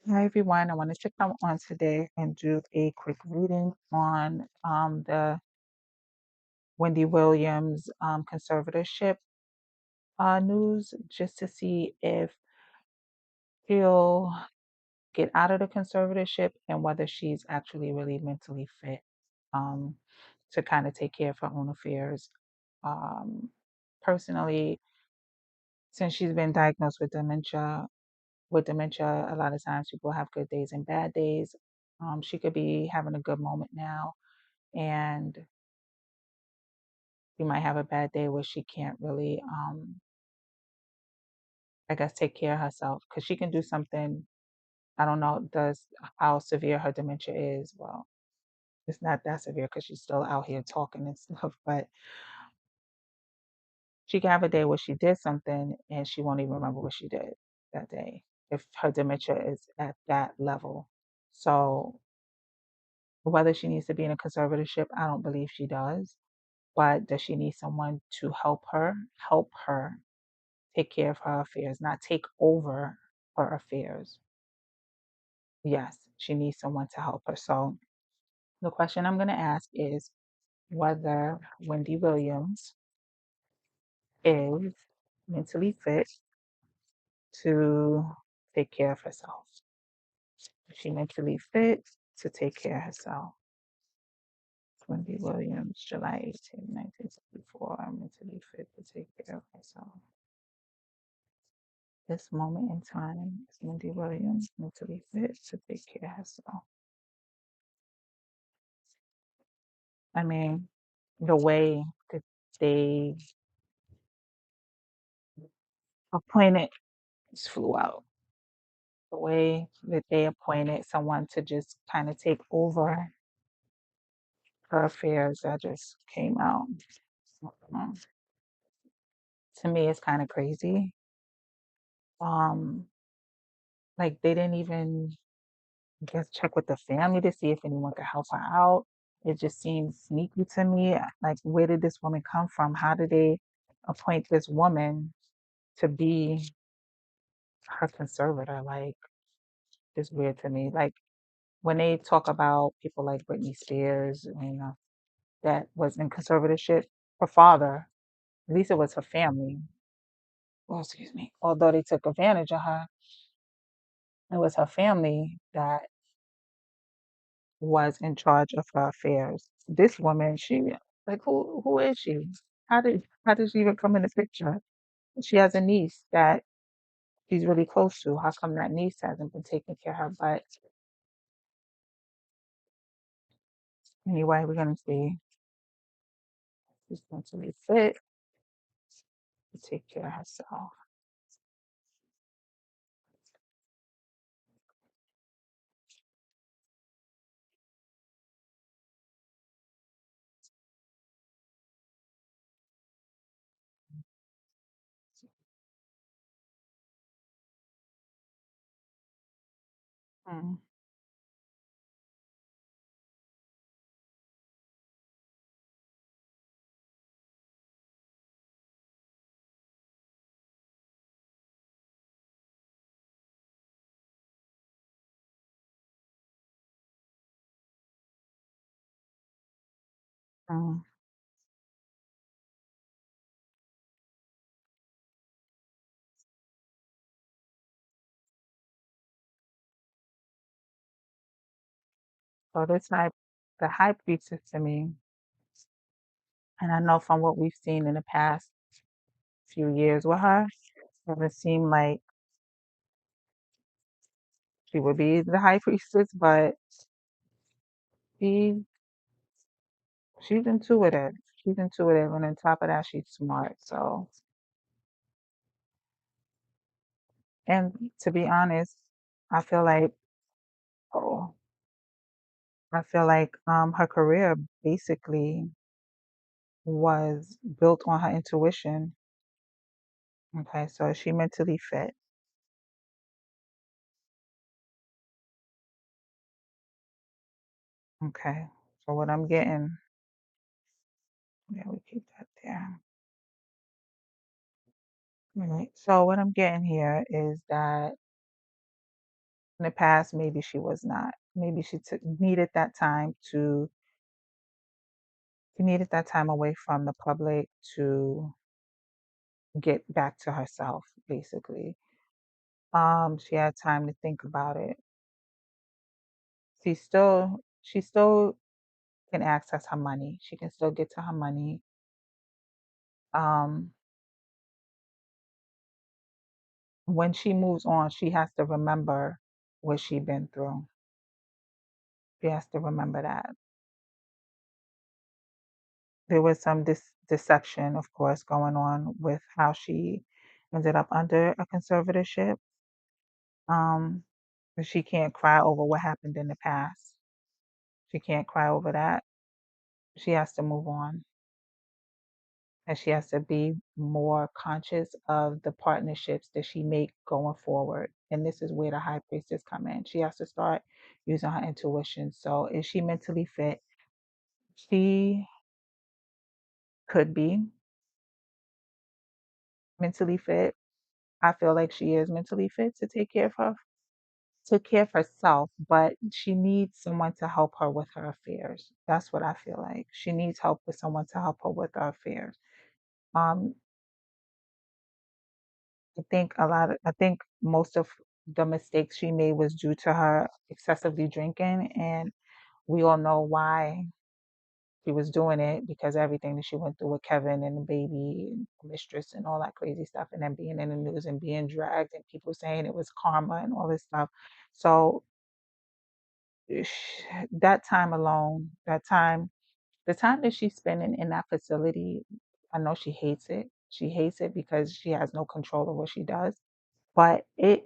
Hi everyone. I wanted to come on today and do a quick reading on the Wendy Williams conservatorship news, just to see if she'll get out of the conservatorship and whether she's actually really mentally fit um, to kind of take care of her own affairs. Um, Personally, since she's been diagnosed with dementia, a lot of times people have good days and bad days. She could be having a good moment now, and she might have a bad day where she can't really, I guess, take care of herself because she can do something. I don't know does how severe her dementia is. Well, it's not that severe because she's still out here talking and stuff, but she can have a day where she did something and she won't even remember what she did that day if her dementia is at that level. So whether she needs to be in a conservatorship, I don't believe she does. But does she need someone to help her take care of her affairs, not take over her affairs? Yes, she needs someone to help her. So the question I'm going to ask is whether Wendy Williams is mentally fit to take care of herself. Is she mentally fit to take care of herself? Wendy Williams, July 18, 1964, mentally fit to take care of herself. This moment in time is Wendy Williams mentally fit to take care of herself. I mean, the way that they appointed just flew out. The way that they appointed someone to just kind of take over her affairs that just came out. Mm, To me, it's kind of crazy. Um, like they didn't even guess check with the family to see if anyone could help her out. It just seems sneaky to me. Like, where did this woman come from? How did they appoint this woman to be her conservator? Like, it's weird to me. Like, when they talk about people like Britney Spears, that was in conservatorship, her father, at least it was her family. Well, excuse me. Although they took advantage of her, it was her family that was in charge of her affairs. This woman, she like who is she? How did she even come in the picture? She has a niece that she's really close to. How come that niece hasn't been taking care of her? But anyway, we're gonna see. She's mentally fit to take care of herself. Mm, mm. So the high priestess to me, and I know from what we've seen in the past few years with her, doesn't seem like she would be the high priestess, but she she's intuitive. She's intuitive, and on top of that, she's smart. So, and to be honest, I feel like, oh, her career basically was built on her intuition. Okay, so she mentally fit. Okay, so what I'm getting, yeah, we keep that there. All right. So what I'm getting here is that In the past, maybe she was not. Maybe needed that time to she needed that time away from the public to get back to herself, basically. She had time to think about it. She still can access her money. She can still get to her money. Um, when she moves on, she has to remember what she's been through. She has to remember that. There was some deception, of course, going on with how she ended up under a conservatorship. Um, but she can't cry over what happened in the past. She can't cry over that. She has to move on, and she has to be more conscious of the partnerships that she make going forward. And this is where the high priestess come in. She has to start using her intuition. So is she mentally fit? She could be mentally fit. I feel like she is mentally fit to take care of herself, but she needs someone to help her with her affairs. That's what I feel like. She needs help with someone to help her with her affairs. Um, I think most of the mistakes she made was due to her excessively drinking, and we all know why she was doing it because everything that she went through with Kevin and the baby and the mistress and all that crazy stuff, and then being in the news and being dragged and people saying it was karma and all this stuff. So that time alone, the time that she's spending in that facility, I know she hates it. She hates it because she has no control of what she does. But it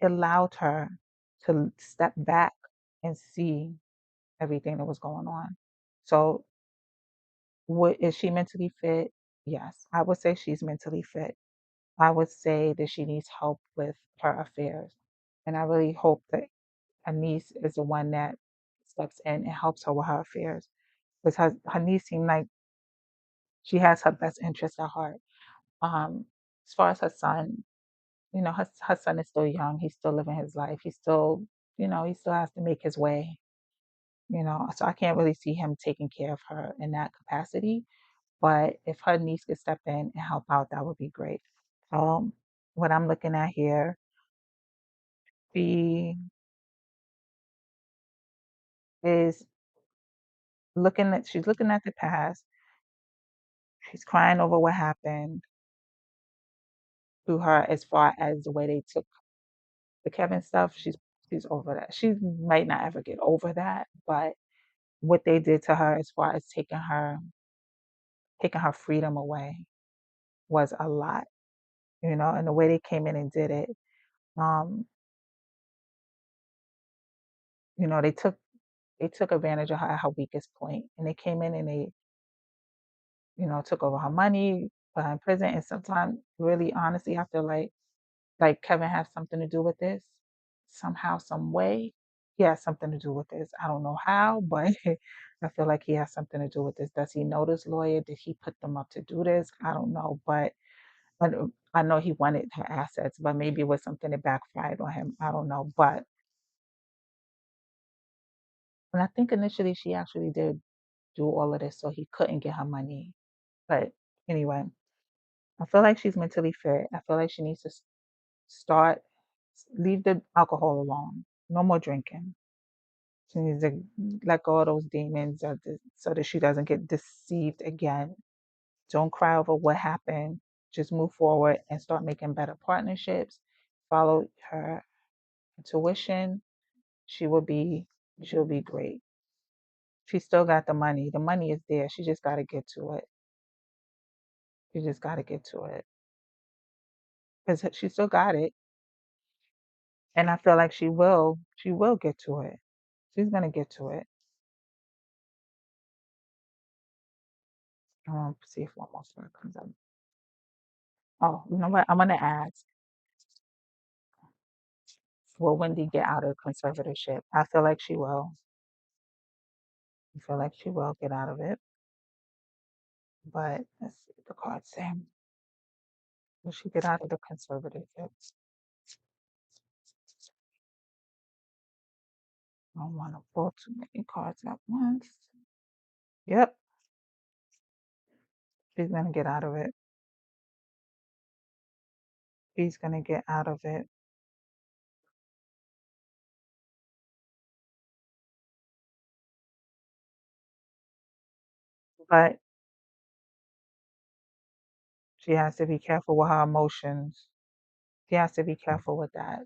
allowed her to step back and see everything that was going on. So, what is she mentally fit? Yes, I would say she's mentally fit. I would say that she needs help with her affairs. And I really hope that her niece is the one that steps in and helps her with her affairs. Because her niece seemed like she has her best interest at heart. Um, as far as her son, her son is still young. He's still living his life. He still has to make his way, So I can't really see him taking care of her in that capacity. But if her niece could step in and help out, that would be great. Um, what I'm looking at here, she is she's looking at the past. She's crying over what happened to her as far as the way they took the Kevin stuff. She's over that. She might not ever get over that, but what they did to her as far as taking her freedom away was a lot, and the way they came in and did it, um, they took advantage of her at her weakest point, and they came in and they, took over her money, put her in prison, and sometimes, really, honestly, I feel like Kevin has something to do with this somehow, some way. He has something to do with this. I don't know how, but I feel like he has something to do with this. Does he know this lawyer? Did he put them up to do this? I don't know, but I know he wanted her assets, but maybe it was something that backfired on him. I don't know. But and I think initially she actually did do all of this so he couldn't get her money. But anyway, I feel like she's mentally fit. I feel like she needs to start, leave the alcohol alone. No more drinking. She needs to let go of those demons so that she doesn't get deceived again. Don't cry over what happened. Just move forward and start making better partnerships. Follow her intuition. She will be she'll be great. She still got the money. The money is there. She just got to get to it. She just got to get to it because she still got it, and I feel like she will. She will get to it. She's gonna get to it. See if one more story comes up. Oh, you know what? I'm gonna ask, will Wendy get out of conservatorship? I feel like she will. I feel like she will get out of it. But let's see what the cards say. Will she get out of the conservatorship? I don't want to pull too many cards at once. Yep, she's gonna get out of it. She's gonna get out of it. But she has to be careful with her emotions. She has to be careful with that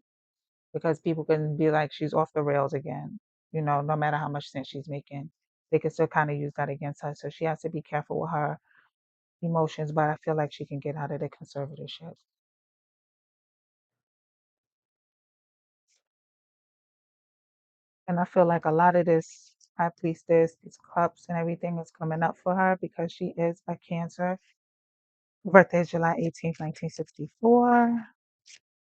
because people can be like, she's off the rails again. No matter how much sense she's making, they can still kind of use that against her. So she has to be careful with her emotions, but I feel like she can get out of the conservatorship. And I feel like a lot of this high priestess, these cups and everything is coming up for her because she is a Cancer. Birthday is July 18th, 1964.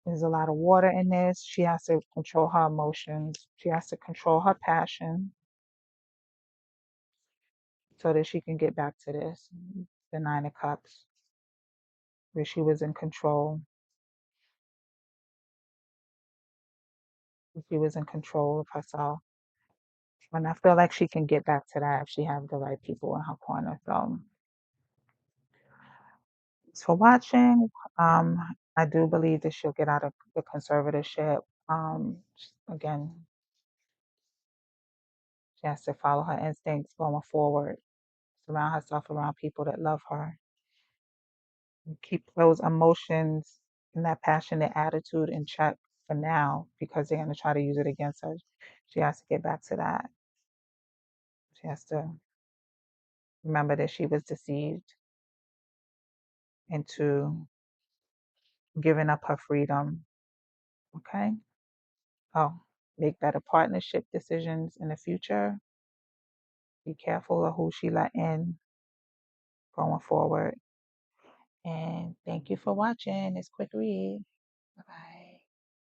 There's a lot of water in this. She has to control her emotions. She has to control her passion so that she can get back to this. The Nine of Cups, where she was in control. She was in control of herself. And I feel like she can get back to that if she have the right people in her corner. So thanks for watching. Um, I do believe that she'll get out of the conservatorship. Again, she has to follow her instincts going forward. Surround herself around people that love her. And keep those emotions and that passionate attitude in check for now because they're going to try to use it against her. She has to get back to that. She has to remember that she was deceived into giving up her freedom. Okay? Oh, make better partnership decisions in the future. Be careful of who she let in going forward. And thank you for watching this quick read.